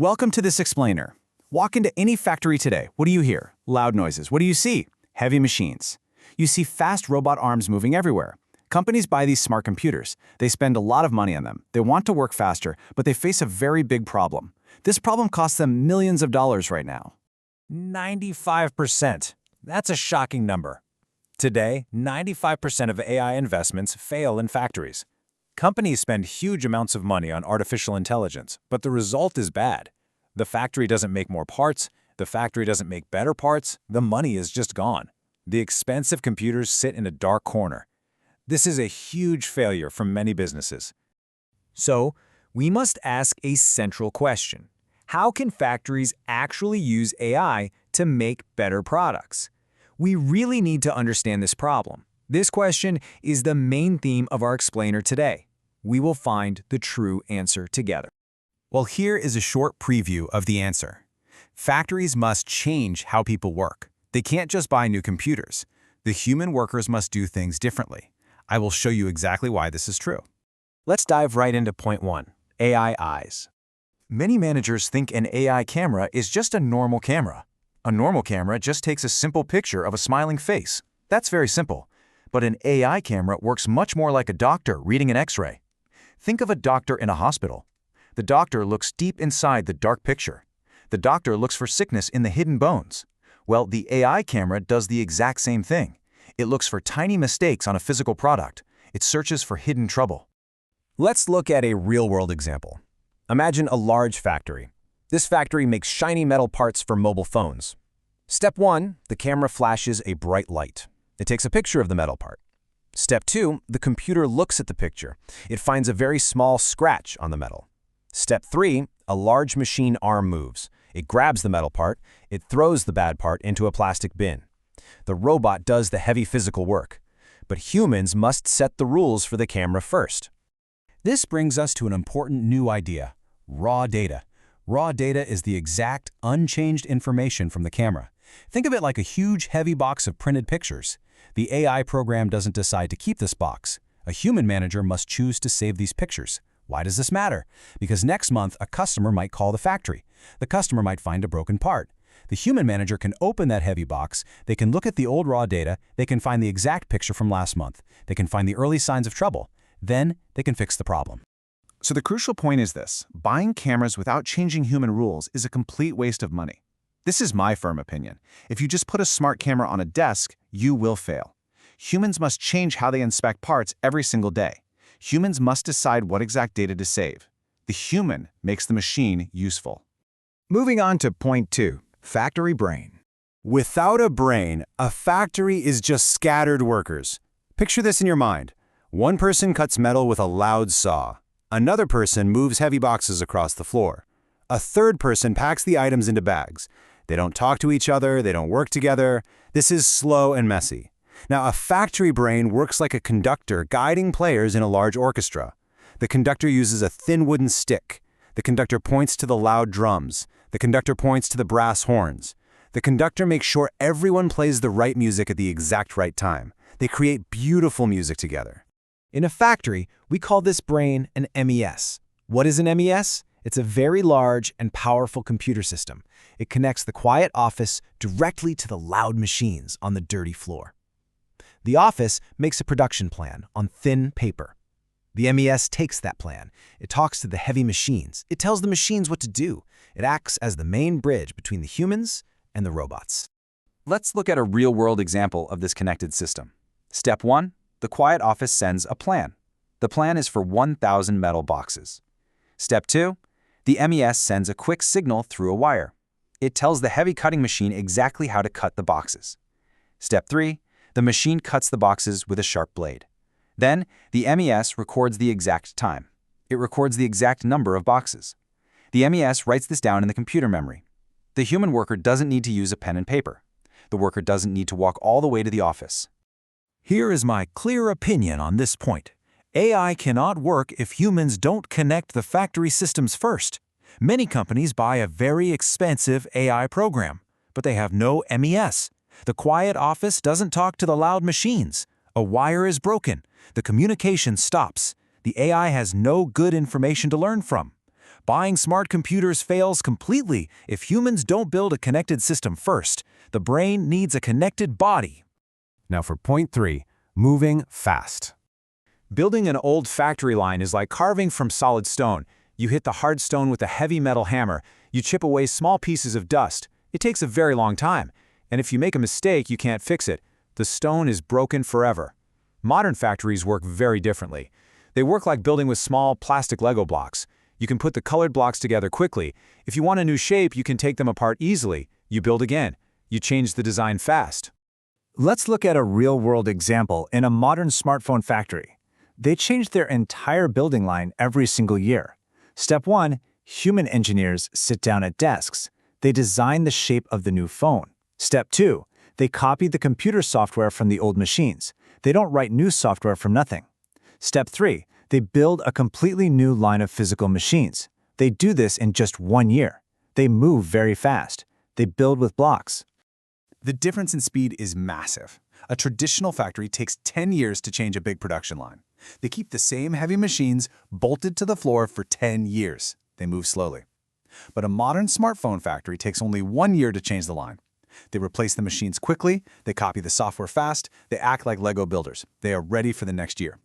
Welcome to this explainer. Walk into any factory today. What do you hear? Loud noises. What do you see? Heavy machines. You see fast robot arms moving everywhere. Companies buy these smart computers. They spend a lot of money on them. They want to work faster, but they face a very big problem. This problem costs them millions of dollars right now. 95%. That's a shocking number. Today, 95% of AI investments fail in factories. Companies spend huge amounts of money on artificial intelligence, but the result is bad. The factory doesn't make more parts, the factory doesn't make better parts, the money is just gone. The expensive computers sit in a dark corner. This is a huge failure for many businesses. So, we must ask a central question. How can factories actually use AI to make better products? We really need to understand this problem. This question is the main theme of our explainer today. We will find the true answer together. Well, here is a short preview of the answer. Factories must change how people work. They can't just buy new computers. The human workers must do things differently. I will show you exactly why this is true. Let's dive right into point 1, AI eyes. Many managers think an AI camera is just a normal camera. A normal camera just takes a simple picture of a smiling face. That's very simple. But an AI camera works much more like a doctor reading an X-ray. Think of a doctor in a hospital. The doctor looks deep inside the dark picture. The doctor looks for sickness in the hidden bones. Well, the AI camera does the exact same thing. It looks for tiny mistakes on a physical product. It searches for hidden trouble. Let's look at a real-world example. Imagine a large factory. This factory makes shiny metal parts for mobile phones. Step 1, the camera flashes a bright light. It takes a picture of the metal part. Step 2, the computer looks at the picture. It finds a very small scratch on the metal. Step 3, a large machine arm moves. It grabs the metal part. It throws the bad part into a plastic bin. The robot does the heavy physical work. But humans must set the rules for the camera first. This brings us to an important new idea: raw data. Raw data is the exact, unchanged information from the camera. Think of it like a huge, heavy box of printed pictures. The AI program doesn't decide to keep this box. A human manager must choose to save these pictures. Why does this matter? Because next month, a customer might call the factory. The customer might find a broken part. The human manager can open that heavy box. They can look at the old raw data. They can find the exact picture from last month. They can find the early signs of trouble. Then they can fix the problem. So the crucial point is this: buying cameras without changing human rules is a complete waste of money. This is my firm opinion. If you just put a smart camera on a desk, you will fail. Humans must change how they inspect parts every single day. Humans must decide what exact data to save. The human makes the machine useful. Moving on to point 2, factory brain. Without a brain, a factory is just scattered workers. Picture this in your mind. One person cuts metal with a loud saw. Another person moves heavy boxes across the floor. A third person packs the items into bags. They don't talk to each other, they don't work together. This is slow and messy. Now, a factory brain works like a conductor guiding players in a large orchestra. The conductor uses a thin wooden stick. The conductor points to the loud drums. The conductor points to the brass horns. The conductor makes sure everyone plays the right music at the exact right time. They create beautiful music together. In a factory, we call this brain an MES. What is an MES? It's a very large and powerful computer system. It connects the quiet office directly to the loud machines on the dirty floor. The office makes a production plan on thin paper. The MES takes that plan. It talks to the heavy machines. It tells the machines what to do. It acts as the main bridge between the humans and the robots. Let's look at a real-world example of this connected system. Step 1, the quiet office sends a plan. The plan is for 1,000 metal boxes. Step 2, the MES sends a quick signal through a wire. It tells the heavy cutting machine exactly how to cut the boxes. Step 3, the machine cuts the boxes with a sharp blade. Then, the MES records the exact time. It records the exact number of boxes. The MES writes this down in the computer memory. The human worker doesn't need to use a pen and paper. The worker doesn't need to walk all the way to the office. Here is my clear opinion on this point. AI cannot work if humans don't connect the factory systems first. Many companies buy a very expensive AI program, but they have no MES. The quiet office doesn't talk to the loud machines. A wire is broken. The communication stops. The AI has no good information to learn from. Buying smart computers fails completely if humans don't build a connected system first. The brain needs a connected body. Now for point 3, moving fast. Building an old factory line is like carving from solid stone. You hit the hard stone with a heavy metal hammer. You chip away small pieces of dust. It takes a very long time. And if you make a mistake, you can't fix it. The stone is broken forever. Modern factories work very differently. They work like building with small plastic Lego blocks. You can put the colored blocks together quickly. If you want a new shape, you can take them apart easily. You build again. You change the design fast. Let's look at a real-world example in a modern smartphone factory. They change their entire building line every single year. Step 1, human engineers sit down at desks. They design the shape of the new phone. Step 2, they copy the computer software from the old machines. They don't write new software from nothing. Step 3, they build a completely new line of physical machines. They do this in just 1 year. They move very fast. They build with blocks. The difference in speed is massive. A traditional factory takes 10 years to change a big production line. They keep the same heavy machines bolted to the floor for 10 years. They move slowly. But a modern smartphone factory takes only 1 year to change the line. They replace the machines quickly, they copy the software fast, they act like Lego builders. They are ready for the next year.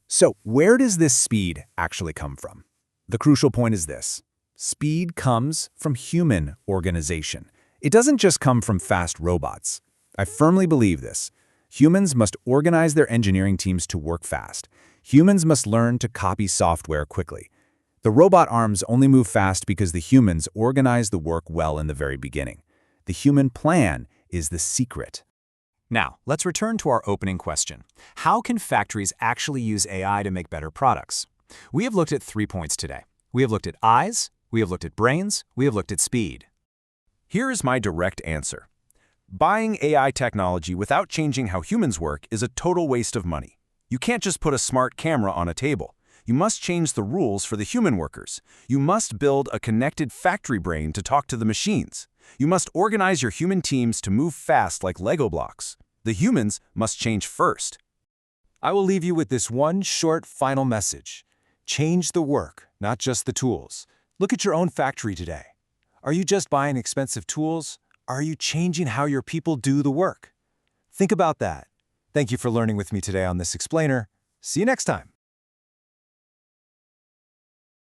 So where does this speed actually come from? The crucial point is this. Speed comes from human organization. It doesn't just come from fast robots. I firmly believe this. Humans must organize their engineering teams to work fast. Humans must learn to copy software quickly. The robot arms only move fast because the humans organize the work well in the very beginning. The human plan is the secret. Now, let's return to our opening question. How can factories actually use AI to make better products? We have looked at 3 points today. We have looked at eyes, we have looked at brains, we have looked at speed. Here is my direct answer. Buying AI technology without changing how humans work is a total waste of money. You can't just put a smart camera on a table. You must change the rules for the human workers. You must build a connected factory brain to talk to the machines. You must organize your human teams to move fast like Lego blocks. The humans must change first. I will leave you with this one short final message. Change the work, not just the tools. Look at your own factory today. Are you just buying expensive tools? Are you changing how your people do the work? Think about that. Thank you for learning with me today on this explainer. See you next time.